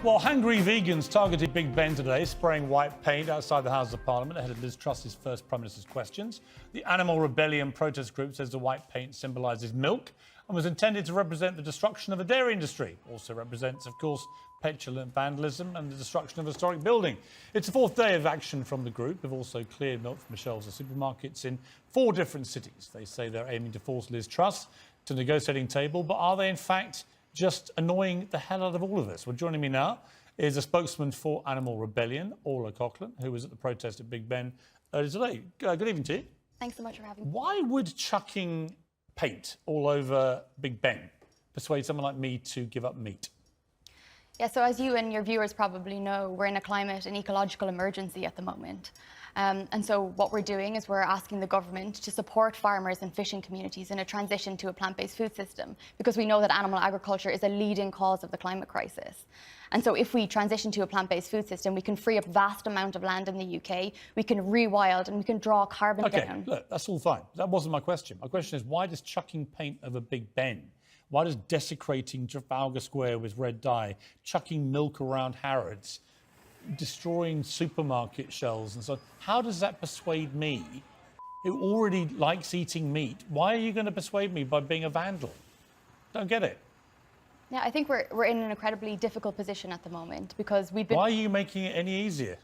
Well, hungry vegans targeted Big Ben today, spraying white paint outside the House of Parliament ahead of Liz Truss's first Prime Minister's questions. The Animal Rebellion protest group says the white paint symbolises milk and was intended to represent the destruction of the dairy industry. Also represents, of course, petulant vandalism and the destruction of a historic building. It's the fourth day of action from the group, who've also cleared milk from the shelves of supermarkets in 4 different cities. They say they're aiming to force Liz Truss to the negotiating table, but are they in fact just annoying the hell out of all of us? Well, joining me now is a spokesman for Animal Rebellion, Orla Coughlin, who was at the protest at Big Ben earlier today. Good evening to you. Thanks so much for having me. Why would chucking paint all over Big Ben persuade someone like me to give up meat? Yeah, so as you and your viewers probably know, we're in a climate and ecological emergency at the moment. And so what we're doing is we're asking the government to support farmers and fishing communities in a transition to a plant-based food system, because we know that animal agriculture is a leading cause of the climate crisis. And so if we transition to a plant-based food system, we can free up vast amount of land in the UK, we can rewild and we can draw carbon down. Okay, look, that's all fine. That wasn't my question. My question is, why does chucking paint over Big Ben, why does desecrating Trafalgar Square with red dye, chucking milk around Harrods, destroying supermarket shelves and so on, how does that persuade me, who already likes eating meat? Why are you going to persuade me by being a vandal? Don't get it. Yeah, I think we're in an incredibly difficult position at the moment because we've been... Why are you making it any easier?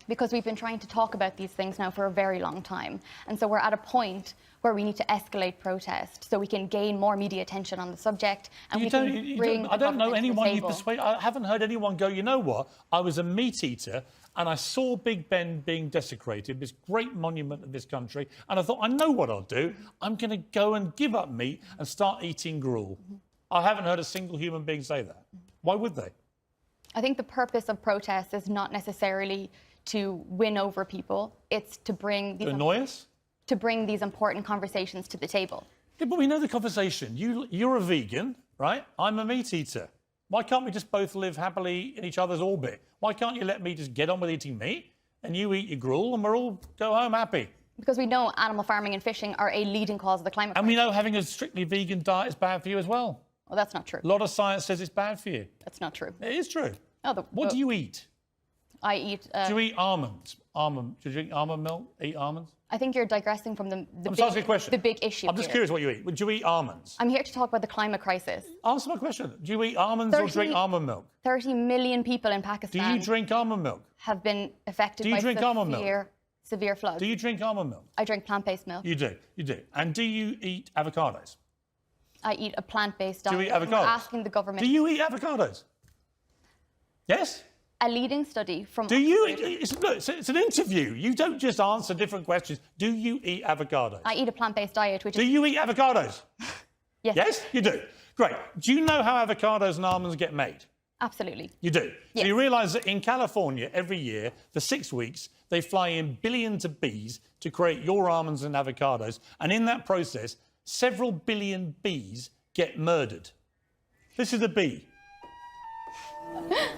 Because we've been trying to talk about these things now for a very long time. And so we're at a point where we need to escalate protest so we can gain more media attention on the subject and we can bring I don't know anyone you table. persuade. I haven't heard anyone go, you know what, I was a meat eater and I saw Big Ben being desecrated, this great monument of this country, and I thought, I know what I'll do. I'm going to go and give up meat and start eating gruel. I haven't heard a single human being say that. Why would they? I think the purpose of protest is not necessarily to win over people. It's to bring these... To annoy us? To bring these important conversations to the table. Yeah, but we know the conversation. You're a vegan, right? I'm a meat eater. Why can't we just both live happily in each other's orbit? Why can't you let me just get on with eating meat and you eat your gruel and we'll all go home happy? Because we know animal farming and fishing are a leading cause of the climate crisis. And we know having a strictly vegan diet is bad for you as well. Well, that's not true. A lot of science says it's bad for you. That's not true. It is true. Oh, what do you eat? I eat... do you eat almonds? Do you drink almond milk? Eat almonds? I think you're digressing from the big issue. I'm just curious what you eat. Would you eat almonds? I'm here to talk about the climate crisis. Answer my question. Do you eat almonds or drink almond milk? 30 million people in Pakistan... Do you drink almond milk? ...have been affected by severe floods. Do you drink almond milk? I drink plant-based milk. You do, you do. And do you eat avocados? I eat a plant-based diet. Do you eat avocados? We're asking the government... Do you eat avocados? Yes? A leading study from... Do you... It's an interview. You don't just answer different questions. Do you eat avocados? I eat a plant-based diet, which is... Do you eat avocados? Yes. Yes? You do? Great. Do you know how avocados and almonds get made? Absolutely. You do? Yes. So you realise that in California, every year, for 6 weeks, they fly in billions of bees to create your almonds and avocados, and in that process, several billion bees get murdered. This is a bee.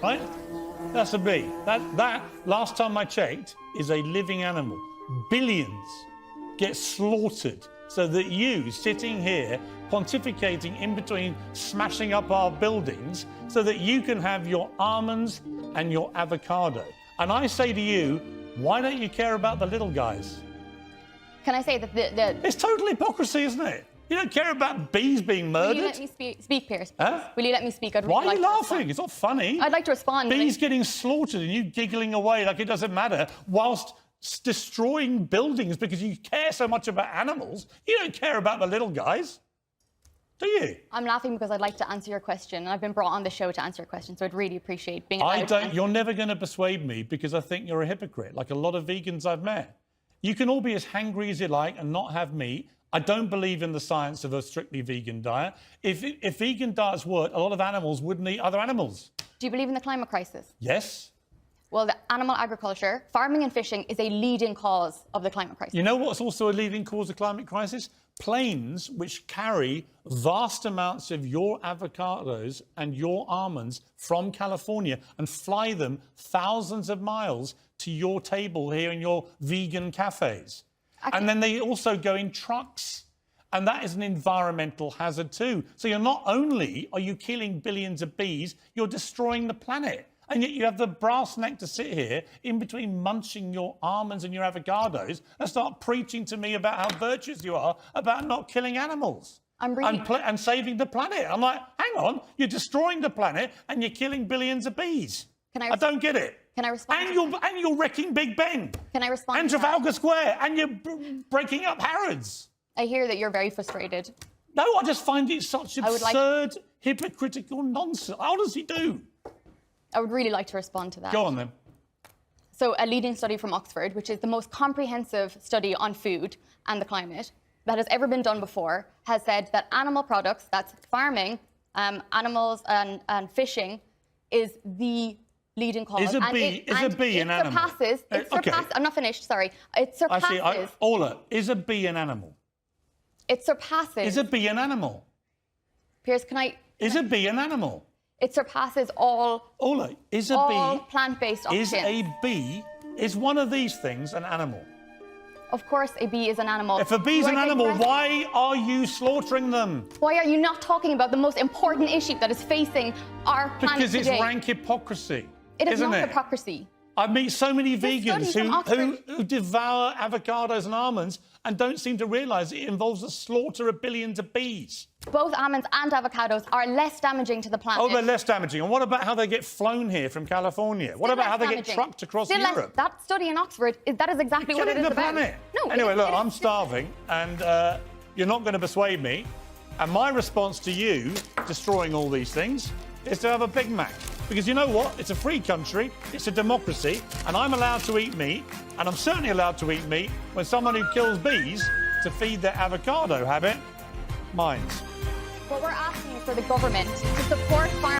Right? That's a bee. That, last time I checked, is a living animal. Billions get slaughtered so that you, sitting here, pontificating in between smashing up our buildings, so that you can have your almonds and your avocado. And I say to you, why don't you care about the little guys? Can I say that It's total hypocrisy, isn't it? You don't care about bees being murdered? Will you let me speak, Piers? Huh? Will you let me speak? Why are you laughing? It's not funny. I'd like to respond. Bees getting slaughtered and you giggling away like it doesn't matter, whilst destroying buildings because you care so much about animals. You don't care about the little guys, do you? I'm laughing because I'd like to answer your question, and I've been brought on the show to answer your question, so I'd really appreciate being allowed You're never going to persuade me because I think you're a hypocrite, like a lot of vegans I've met. You can all be as hangry as you like and not have meat. I don't believe in the science of a strictly vegan diet. If vegan diets worked, a lot of animals wouldn't eat other animals. Do you believe in the climate crisis? Yes. Well, the animal agriculture, farming and fishing is a leading cause of the climate crisis. You know what's also a leading cause of climate crisis? Planes which carry vast amounts of your avocados and your almonds from California and fly them thousands of miles to your table here in your vegan cafes. And then they also go in trucks. And that is an environmental hazard too. So you're not only are you killing billions of bees, you're destroying the planet. And yet you have the brass neck to sit here in between munching your almonds and your avocados and start preaching to me about how virtuous you are about not killing animals. And saving the planet. I'm like, hang on, you're destroying the planet and you're killing billions of bees. I don't get it. Can I respond? And you're wrecking Big Ben. Can I respond? And Trafalgar Square, and you're breaking up Harrods. I hear that you're very frustrated. No, I just find it such absurd, hypocritical nonsense. I honestly do. I would really like to respond to that. Go on then. So a leading study from Oxford, which is the most comprehensive study on food and the climate that has ever been done before, has said that animal products, that's farming, animals and fishing, is the leading cause. Is a bee an animal? I'm not finished, sorry. It surpasses... Actually, Ola, is a bee an animal? It surpasses... Is a bee an animal? Piers, Is a bee an animal? It surpasses all... Ola, is a all bee... plant-based options. Is one of these things an animal? Of course a bee is an animal. If a bee is an animal, why are you slaughtering them? Why are you not talking about the most important issue that is facing our planet Because today? it's rank hypocrisy. It is not hypocrisy. I meet so many vegans who devour avocados and almonds and don't seem to realise it involves the slaughter of billions of bees. Both almonds and avocados are less damaging to the planet. Oh, they're less damaging. And what about how they get flown here from California? What about how they get trucked across Europe? That study in Oxford, that is exactly what it is about. No, anyway, look, I'm starving and you're not going to persuade me. And my response to you destroying all these things is to have a Big Mac. Because you know what? It's a free country, it's a democracy, and I'm allowed to eat meat, and I'm certainly allowed to eat meat when someone who kills bees to feed their avocado habit minds. What we're asking is for the government to support farmers